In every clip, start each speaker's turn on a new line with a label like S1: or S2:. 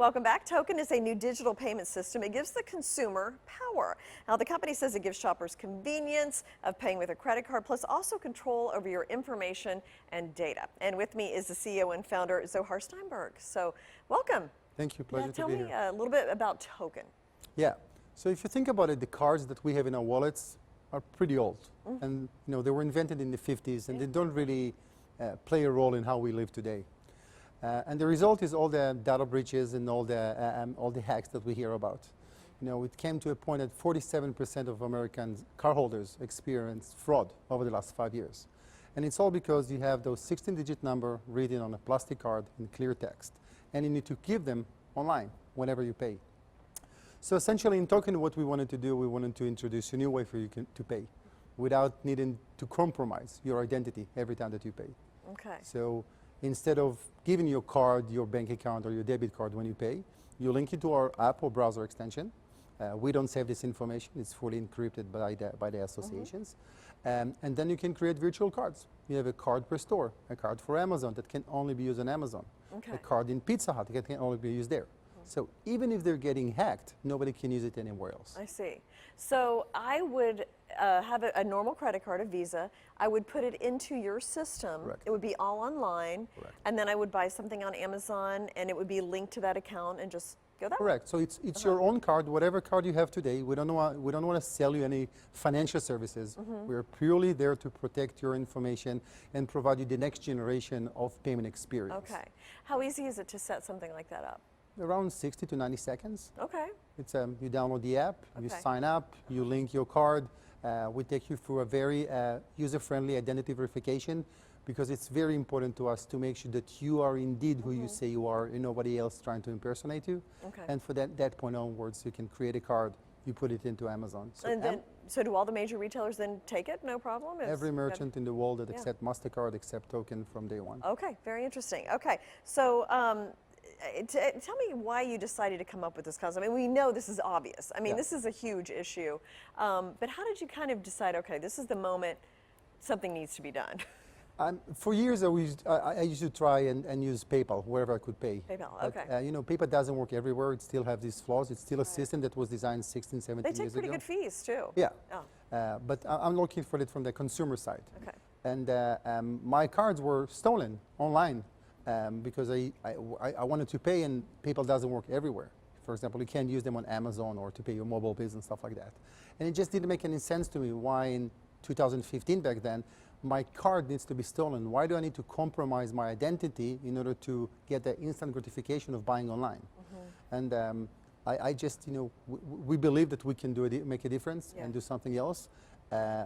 S1: Welcome back. Token is a new digital payment system. It gives the consumer power. Now, the company says it gives shoppers convenience of paying with a credit card, plus also control over your information and data. And with me is the CEO and founder, Zohar Steinberg. So, welcome.
S2: Thank you. Pleasure to be here.
S1: Tell me a little bit about Token.
S2: Yeah. So if you think about it, the cards that we have in our wallets are pretty old. And they were invented in the 50s, and they don't really play a role in how we live today. And the result is all the data breaches and all the hacks that we hear about. It came to a point that 47% of American cardholders experienced fraud over the last 5 years. And it's all because you have those 16-digit number written on a plastic card in clear text. And you need to give them online whenever you pay. So essentially in Token, what we wanted to do, we wanted to introduce a new way for you to pay without needing to compromise your identity every time that you pay.
S1: Okay.
S2: So instead of giving your card, your bank account, or your debit card when you pay, you link it to our app or browser extension. We don't save this information. It's fully encrypted by the associations. And then you can create virtual cards. You have a card per store, a card for Amazon that can only be used on Amazon, a card in Pizza Hut that can only be used there. So even if they're getting hacked, nobody can use it anywhere else.
S1: I see. So I would have a normal credit card, a Visa. I would put it into your system.
S2: Correct.
S1: It would be all online.
S2: Correct.
S1: And then I would buy something on Amazon, and it would be linked to that account and just go that way.
S2: Correct. So it's your own card, whatever card you have today. We don't want to sell you any financial services. We're purely there to protect your information and provide you the next generation of payment experience.
S1: Okay. How easy is it to set something like that up?
S2: Around 60 to 90 seconds.
S1: Okay.
S2: It's you download the app, you
S1: Okay.
S2: sign up, you link your card. We take you through a very user-friendly identity verification, because it's very important to us to make sure that you are indeed who you say you are and nobody else trying to impersonate you.
S1: Okay.
S2: And for that point onwards, you can create a card, you put it into Amazon.
S1: So do all the major retailers then take it? No problem?
S2: Every merchant in the world that accepts MasterCard, accept Token from day one.
S1: Okay, very interesting. Okay, so tell me why you decided to come up with this concept. I mean, we know this is obvious. I mean, this is a huge issue. But how did you kind of decide, okay, this is the moment something needs to be done?
S2: For years, I used to try and use PayPal wherever I could pay.
S1: PayPal,
S2: but,
S1: okay.
S2: PayPal doesn't work everywhere. It still has these flaws. It's still a system that was designed 16, 17 years ago.
S1: They take pretty good fees, too.
S2: Yeah.
S1: Oh.
S2: But I'm looking for it from the consumer side.
S1: Okay.
S2: And my cards were stolen online because I wanted to pay, and PayPal doesn't work everywhere. For example, you can't use them on Amazon or to pay your mobile bills and stuff like that. And it just didn't make any sense to me why in 2015 back then, my card needs to be stolen. Why do I need to compromise my identity in order to get the instant gratification of buying online? And I just, we believe that we can make a difference and do something else.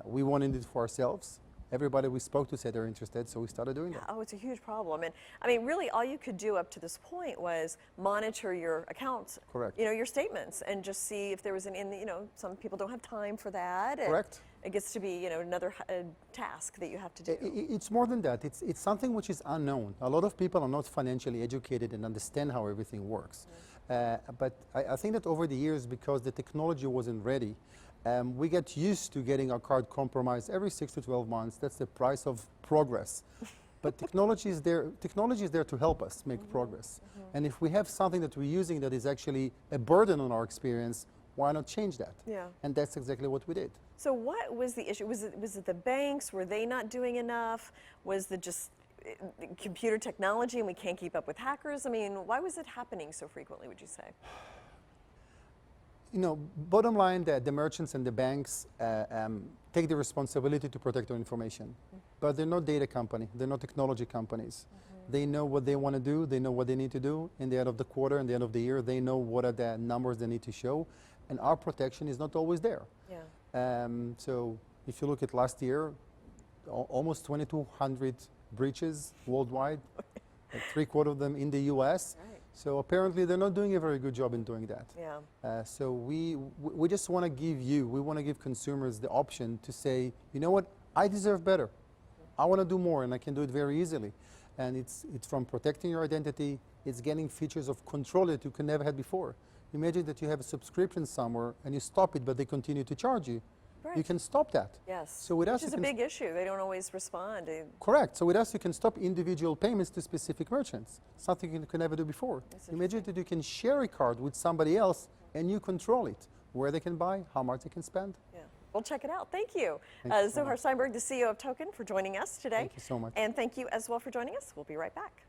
S2: We wanted it for ourselves. Everybody we spoke to said they're interested, so we started doing that.
S1: Oh, it's a huge problem. And I mean, really all you could do up to this point was monitor your accounts.
S2: Correct.
S1: Your statements, and just see if there was some people don't have time for that. And
S2: correct.
S1: It gets to be, another task that you have to do.
S2: It's more than that. It's something which is unknown. A lot of people are not financially educated and understand how everything works. But I think that over the years, because the technology wasn't ready, we get used to getting our card compromised every 6 to 12 months. That's the price of progress. But technology is there to help us make progress. And if we have something that we're using that is actually a burden on our experience, why not change that?
S1: Yeah.
S2: And that's exactly what we did.
S1: So what was the issue? Was it the banks? Were they not doing enough? Was it just computer technology and we can't keep up with hackers? I mean, why was it happening so frequently, would you say?
S2: Bottom line, the merchants and the banks take the responsibility to protect their information. But they're not data company. They're not technology companies. They know what they want to do. They know what they need to do. In the end of the quarter, in the end of the year, they know what are the numbers they need to show. And our protection is not always there.
S1: Yeah.
S2: So if you look at last year, almost 2,200 breaches worldwide, 3/4 of them in the US.
S1: Right.
S2: So apparently they're not doing a very good job in doing that.
S1: Yeah.
S2: So we just want to we want to give consumers the option to say, you know what, I deserve better. I want to do more, and I can do it very easily. And it's from protecting your identity, it's getting features of control that you can never had before. Imagine that you have a subscription somewhere and you stop it, but they continue to charge you.
S1: Right.
S2: you can stop that.
S1: Yes.
S2: So with us,
S1: Which is
S2: you
S1: a
S2: can
S1: big issue. They don't always respond.
S2: correct. So with us, you can stop individual payments to specific merchants, something you could never do before. Imagine that you can share a card with somebody else and you control it, where they can buy, how much they can spend.
S1: Yeah. Well, check it out. Thank you.
S2: Thank you so
S1: Zohar
S2: much.
S1: Steinberg, the CEO of Token, for joining us today.
S2: Thank you so much.
S1: And thank you as well for joining us. We'll be right back.